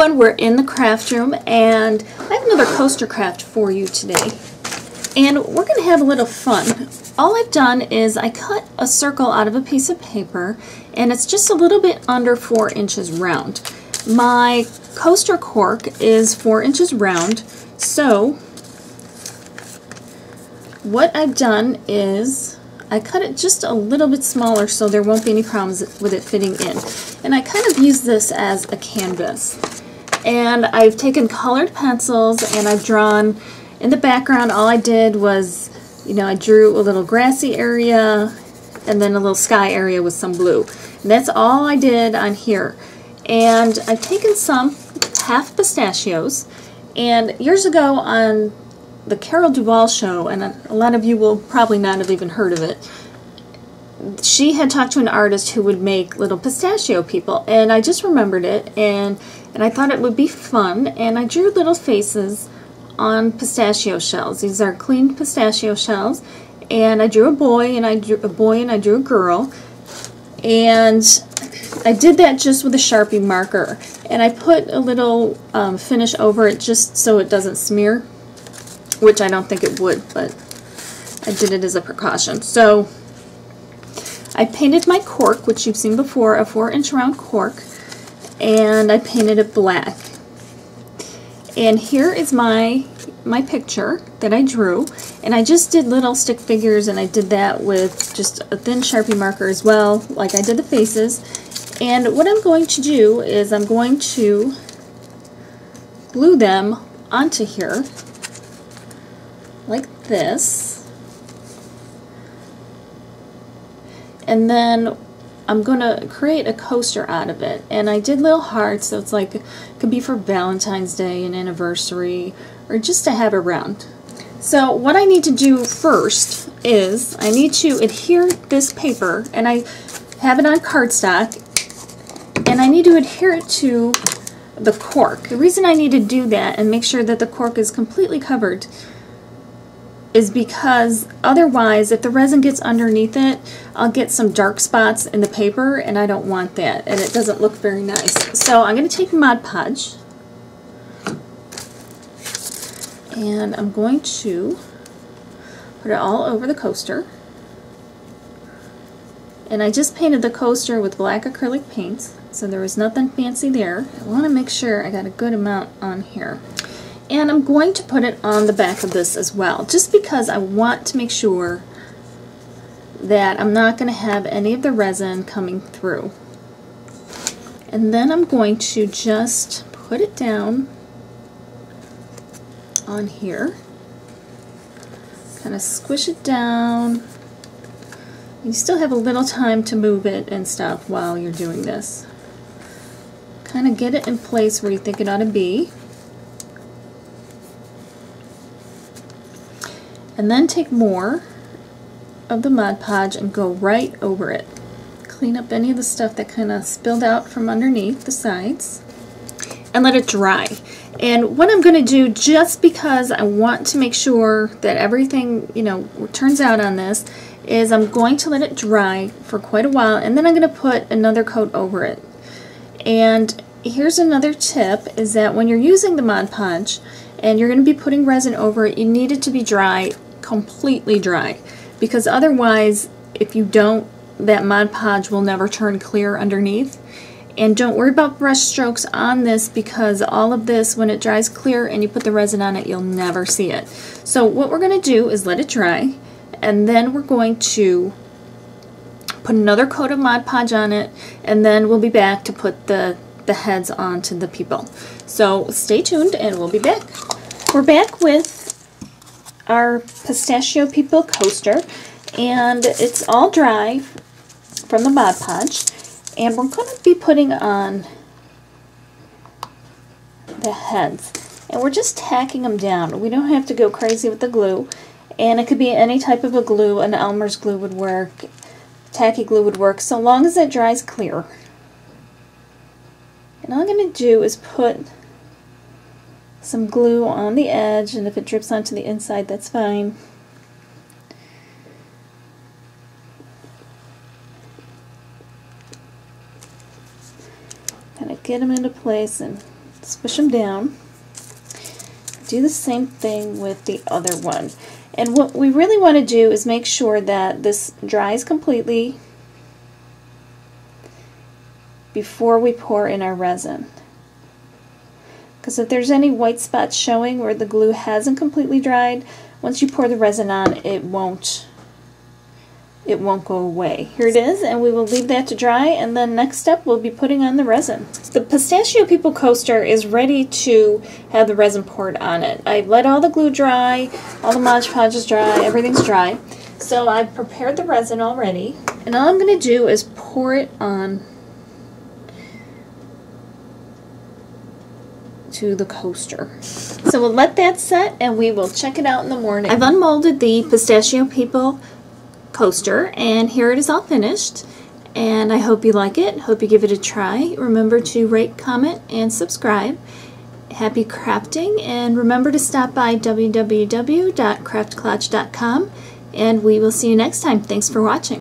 everyone, we're in the craft room and I have another coaster craft for you today. And we're going to have a little fun. All I've done is I cut a circle out of a piece of paper and it's just a little bit under 4 inches round. My coaster cork is 4 inches round, so what I've done is I cut it just a little bit smaller so there won't be any problems with it fitting in. And I kind of use this as a canvas. And I've taken colored pencils and I've drawn, in the background all I did was, I drew a little grassy area and then a little sky area with some blue. And that's all I did on here. And I've taken some half pistachios, and years ago on the Carol Duvall show, and a lot of you will probably not have even heard of it, she had talked to an artist who would make little pistachio people, and I just remembered it, and I thought it would be fun, and I drew little faces on pistachio shells. These are clean pistachio shells, and I drew a boy, and I drew a girl, and I did that just with a Sharpie marker, and I put a little finish over it just so it doesn't smear, which I don't think it would, but I did it as a precaution. So I painted my cork, which you've seen before, a 4-inch round cork, and I painted it black. And here is my picture that I drew, and I just did little stick figures, and I did that with just a thin Sharpie marker as well, like I did the faces. And what I'm going to do is I'm going to glue them onto here like this, and then I'm going to create a coaster out of it. And I did little hearts, so it's like it could be for Valentine's Day, an anniversary, or just to have around. So what I need to do first is I need to adhere this paper, and I have it on cardstock, and I need to adhere it to the cork. The reason I need to do that and make sure that the cork is completely covered is because otherwise, if the resin gets underneath it, I'll get some dark spots in the paper, and I don't want that, and it doesn't look very nice. So I'm going to take Mod Podge, and I'm going to put it all over the coaster. And I just painted the coaster with black acrylic paints, so there was nothing fancy there. I want to make sure I got a good amount on here. And I'm going to put it on the back of this as well, just because I want to make sure that I'm not going to have any of the resin coming through. And then I'm going to just put it down on here, kind of squish it down. You still have a little time to move it and stuff while you're doing this. Kind of get it in place where you think it ought to be. And then take more of the Mod Podge and go right over it. Clean up any of the stuff that kind of spilled out from underneath the sides. And let it dry. And what I'm going to do, just because I want to make sure that everything, turns out on this, is I'm going to let it dry for quite a while, and then I'm going to put another coat over it. And here's another tip, is that when you're using the Mod Podge and you're going to be putting resin over it, you need it to be dry, completely dry, because otherwise, if you don't, that Mod Podge will never turn clear underneath. And don't worry about brush strokes on this, because all of this, when it dries clear and you put the resin on it, you'll never see it. So what we're going to do is let it dry, and then we're going to put another coat of Mod Podge on it, and then we'll be back to put the heads onto the people. So stay tuned and we'll be back. We're back with our pistachio people coaster, and it's all dry from the Mod Podge, and we're going to be putting on the heads, and we're just tacking them down. We don't have to go crazy with the glue, and it could be any type of a glue. An Elmer's glue would work, tacky glue would work, so long as it dries clear. And all I'm going to do is put some glue on the edge, and if it drips onto the inside, that's fine. Kind of get them into place and Squish them down. Do the same thing with the other one. And what we really want to do is make sure that this dries completely before we pour in our resin. Because if there's any white spots showing where the glue hasn't completely dried, once you pour the resin on, it won't go away. Here it is, and we will leave that to dry, and then next step we'll be putting on the resin. The Pistachio People coaster is ready to have the resin poured on it. I've let all the glue dry, all the Mod Podge is dry, everything's dry. So I've prepared the resin already, and all I'm going to do is pour it on to the coaster. So we'll let that set and we will check it out in the morning. I've unmolded the Pistachio People coaster and here it is all finished, and I hope you like it. Hope you give it a try. Remember to rate, comment, and subscribe. Happy crafting, and remember to stop by www.craftclotch.com, and we will see you next time. Thanks for watching.